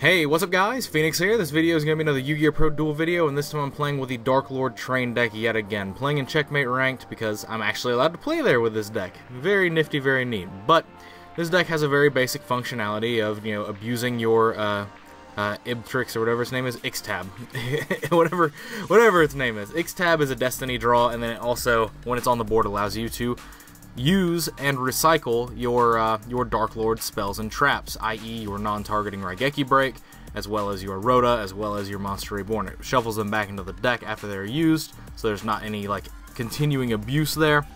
Hey, what's up guys? Phoenix here. This video is going to be another YGOpro Duel video, and this time I'm playing with the Darklord train deck yet again. Playing in Checkmate ranked because I'm actually allowed to play there with this deck. Very nifty, very neat. But this deck has a very basic functionality of, abusing your Ibtrix or whatever its name is, Xtab. whatever its name is. Xtab is a destiny draw, and then it also, when it's on the board, allows you to use and recycle your Darklord spells and traps, i.e. your non-targeting Raigeki Break, as well as your Rhoda, as well as your Monster Reborn. It shuffles them back into the deck after they're used, so there's not any continuing abuse there.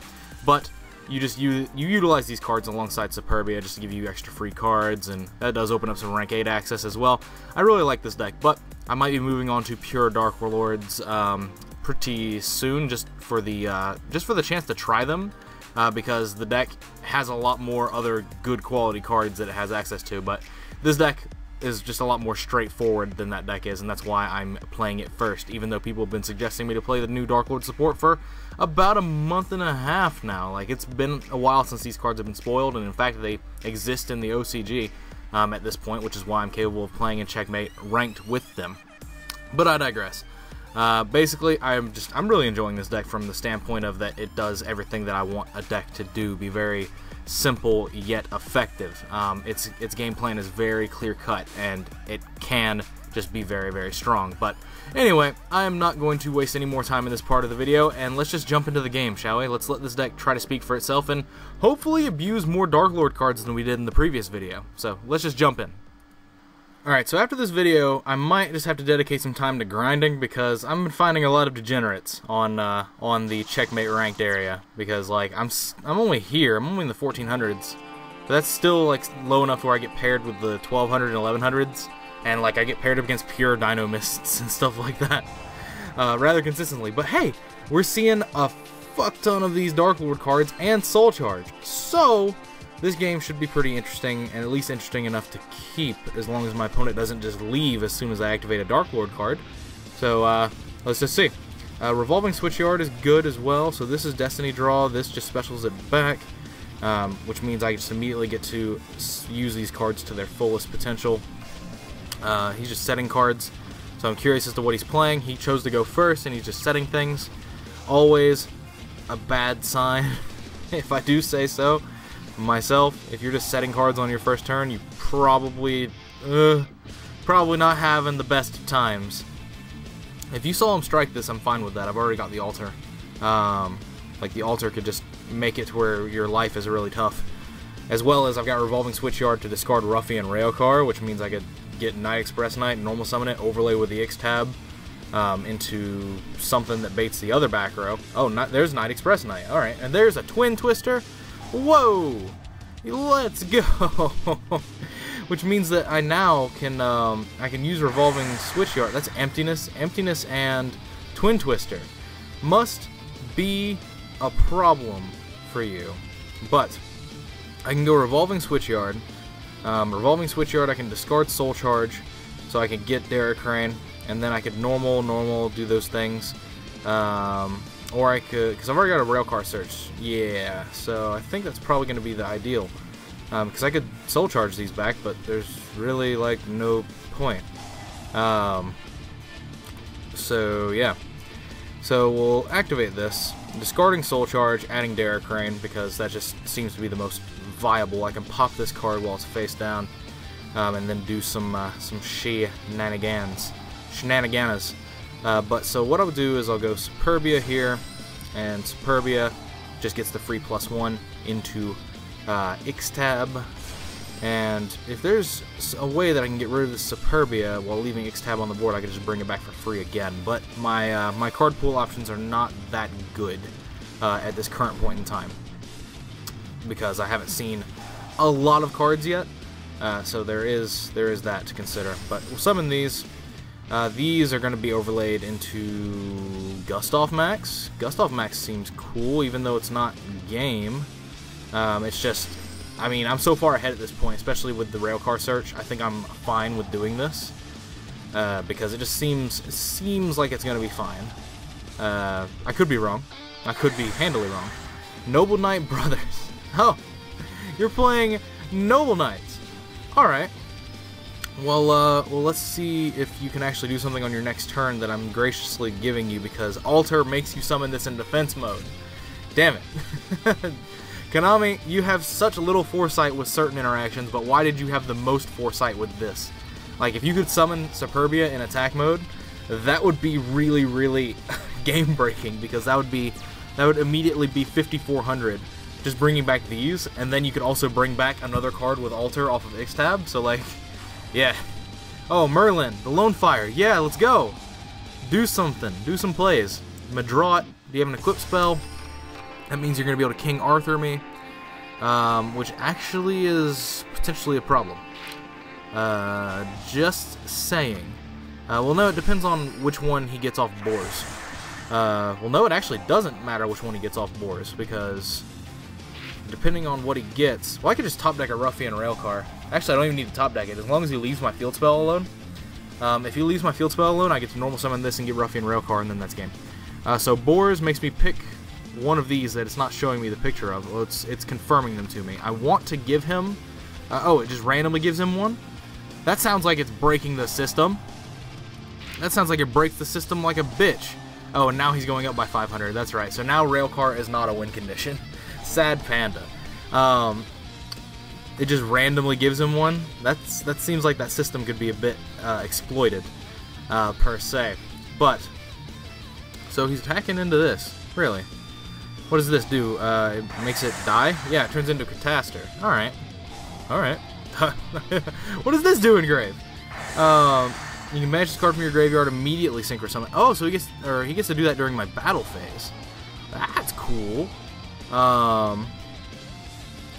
But you utilize these cards alongside Superbia just to give you extra free cards, and that does open up some rank 8 access as well. I really like this deck, but I might be moving on to pure Darklords pretty soon, just for the chance to try them. Because the deck has a lot more other good quality cards that it has access to, but this deck is just a lot more straightforward than that deck is, and that's why I'm playing it first, even though people have been suggesting me to play the new Darklord support for about a month and a half now. It's been a while since these cards have been spoiled, and in fact they exist in the OCG at this point, which is why I'm capable of playing in Checkmate ranked with them. But I digress. Basically, I'm really enjoying this deck from the standpoint of that it does everything that I want a deck to do, be very simple yet effective. Its game plan is very clear cut, and it can just be very, very strong. But anyway, I am not going to waste any more time in this part of the video, and let's just jump into the game, shall we? Let's let this deck try to speak for itself and hopefully abuse more Darklord cards than we did in the previous video. So let's just jump in. Alright, so after this video, I might just have to dedicate some time to grinding, because I've been finding a lot of degenerates on the Checkmate ranked area, because I'm only here, I'm only in the 1400s, but that's still low enough where I get paired with the 1200 and 1100s, and I get paired up against pure Dino Mists and stuff like that, rather consistently. But hey, we're seeing a fuck ton of these Darklord cards and Soul Charge, so this game should be pretty interesting, and at least interesting enough to keep, as long as my opponent doesn't just leave as soon as I activate a Darklord card. So, let's just see. Revolving Switchyard is good as well, so this is Destiny Draw, this just specials it back, which means I just immediately get to use these cards to their fullest potential. He's just setting cards, so I'm curious as to what he's playing. He chose to go first, and he's just setting things. Always a bad sign, if I do say so myself. If you're just setting cards on your first turn, you probably not having the best of times. If you saw him strike this, I'm fine with that. I've already got the altar. The altar could just make it to where your life is really tough. As well as I've got Revolving Switchyard to discard Ruffy and Railcar, which means I could get Night Express Knight, normal summon it, overlay with the X-Tab into something that baits the other back row. Oh, there's Night Express Knight. Alright, and there's a Twin Twister. Whoa! Let's go! Which means that I now can I can use Revolving Switchyard. That's Emptiness, and Twin Twister. Must be a problem for you. But I can go Revolving Switchyard. Revolving Switchyard, I can discard Soul Charge, so I can get Derek Crane, and then I could normal do those things. Or I could, because I've already got a Railcar Search. Yeah, so I think that's probably going to be the ideal. Because I could Soul Charge these back, but there's really, no point. So, yeah. So, we'll activate this, discarding Soul Charge, adding Derek Crane, because that just seems to be the most viable. I can pop this card while it's face down, and then do some shenanigans. So what I'll do is I'll go Superbia here, and Superbia just gets the free +1 into X-Tab, and if there's a way that I can get rid of the Superbia while leaving X-Tab on the board, I can just bring it back for free again. But my card pool options are not that good at this current point in time, because I haven't seen a lot of cards yet, so there is that to consider. But we'll summon these. These are going to be overlaid into Gustav Max. Gustav Max seems cool, even though it's not game. It's just, I'm so far ahead at this point, especially with the Railcar Search. I think I'm fine with doing this, because it just seems like it's going to be fine. I could be wrong. I could be handily wrong. Noble Knight Brothers. Oh, you're playing Noble Knights. Alright. Well, let's see if you can actually do something on your next turn that I'm graciously giving you, because Alter makes you summon this in defense mode. Damn it. Konami, you have such little foresight with certain interactions, but why did you have the most foresight with this? Like, if you could summon Superbia in attack mode, that would be really, really game-breaking, because that would immediately be 5,400, just bringing back these, and then you could also bring back another card with Alter off of X-Tab, so like, yeah. Oh, Merlin, the Lone Fire, yeah, let's go! Do something, do some plays. Madrot, do you have an Equip spell? That means you're going to be able to King Arthur me, which actually is potentially a problem. Just saying. Well, no, it depends on which one he gets off boars. Well, no, it actually doesn't matter which one he gets off boars, because depending on what he gets... Well, I could just top deck a Ruffian Railcar. Actually, I don't even need to top deck it, as long as he leaves my field spell alone. If he leaves my field spell alone, I get to normal summon this and get Ruffian Railcar, and then that's game. So boars makes me pick one of these that it's not showing me the picture of. Well, it's confirming them to me. I want to give him... oh, it just randomly gives him one? That sounds like it's breaking the system. That sounds like it breaks the system like a bitch. Oh, and now he's going up by 500. That's right. So now Railcar is not a win condition. Sad panda. It just randomly gives him one. That seems like that system could be a bit exploited, per se. But, so he's attacking into this. Really? What does this do? It makes it die? Yeah, it turns into a Catastor. Alright. Alright. What does this do in grave? You can banish this card from your graveyard, immediately synchro summon. Oh, so he gets to do that during my battle phase. That's cool.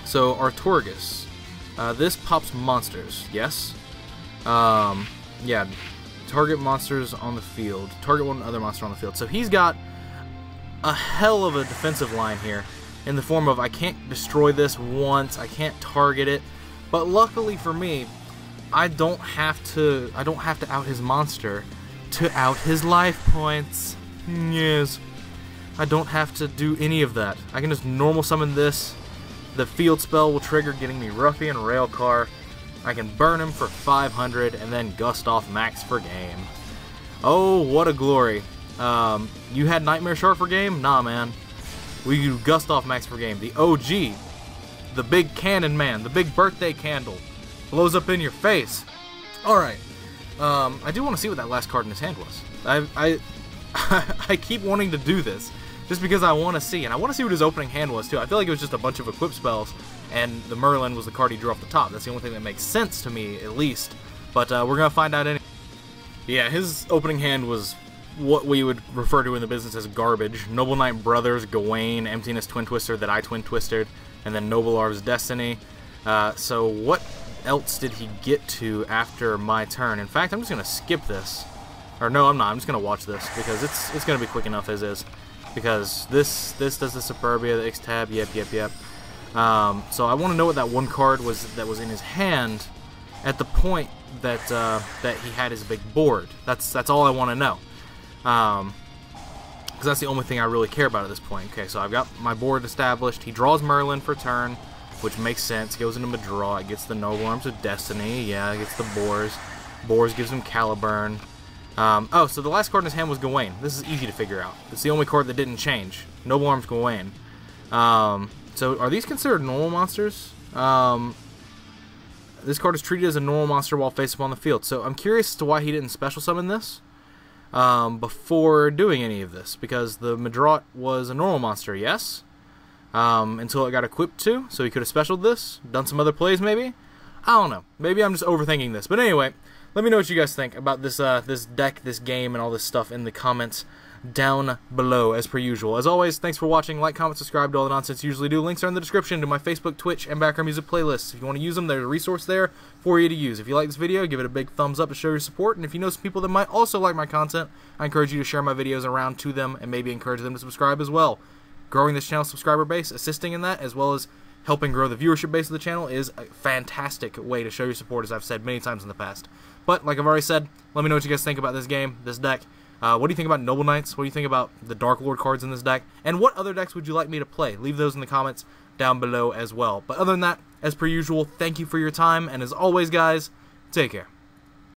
So Artorgus. This pops monsters, yes? Yeah. Target monsters on the field. Target one other monster on the field. So he's got a hell of a defensive line here, in the form of I can't destroy this once, I can't target it, but luckily for me, I don't have to out his monster to out his life points. Yes. I don't have to do any of that. I can just normal summon this. The field spell will trigger, getting me Ruffian Railcar. I can burn him for 500 and then gust off max for game. Oh, what a glory. You had Nightmare Shark for game? Nah, man. We do gust off max for game. The OG. The big cannon man. The big birthday candle. Blows up in your face. Alright. I do want to see what that last card in his hand was. I keep wanting to do this, just because I want to see. And I want to see what his opening hand was, too. I feel like it was just a bunch of equip spells, and the Merlin was the card he drew off the top. That's the only thing that makes sense to me, at least. But we're going to find out anyway. Yeah, his opening hand was what we would refer to in the business as garbage. Noble Knight Brothers, Gawain, Emptiness Twin Twister that I Twin Twisted, and then Noble Arv's Destiny. So what else did he get to after my turn? In fact, I'm just going to skip this. Or no, I'm not. I'm just going to watch this, because it's going to be quick enough as is. Because this does the Superbia, the X-Tab, yep. So I want to know what that one card was that was in his hand at the point that that he had his big board. That's all I want to know. Because that's the only thing I really care about at this point. Okay, so I've got my board established. He draws Merlin for turn, which makes sense. Goes into Madrot, gets the Noble Arms of Destiny. Yeah, gets the Boars. Boars gives him Caliburn. Oh, so the last card in his hand was Gawain. This is easy to figure out. It's the only card that didn't change. Noble Arms Gawain. So are these considered normal monsters? This card is treated as a normal monster while face up on the field. So I'm curious as to why he didn't special summon this before doing any of this. Because the Madrot was a normal monster, yes? Until it got equipped to. So he could have specialed this. Done some other plays maybe? I don't know. Maybe I'm just overthinking this. But anyway, let me know what you guys think about this this deck, this game, and all this stuff in the comments down below, as per usual. As always, thanks for watching. Like, comment, subscribe to all the nonsense you usually do. Links are in the description to my Facebook, Twitch, and background music playlists. If you want to use them, there's a resource there for you to use. If you like this video, give it a big thumbs up to show your support. And if you know some people that might also like my content, I encourage you to share my videos around to them and maybe encourage them to subscribe as well. Growing this channel's subscriber base, assisting in that, as well as helping grow the viewership base of the channel, is a fantastic way to show your support, as I've said many times in the past. But, like I've already said, let me know what you guys think about this game, this deck. What do you think about Noble Knights? What do you think about the Darklord cards in this deck? And what other decks would you like me to play? Leave those in the comments down below as well. But other than that, as per usual, thank you for your time, and as always, guys, take care.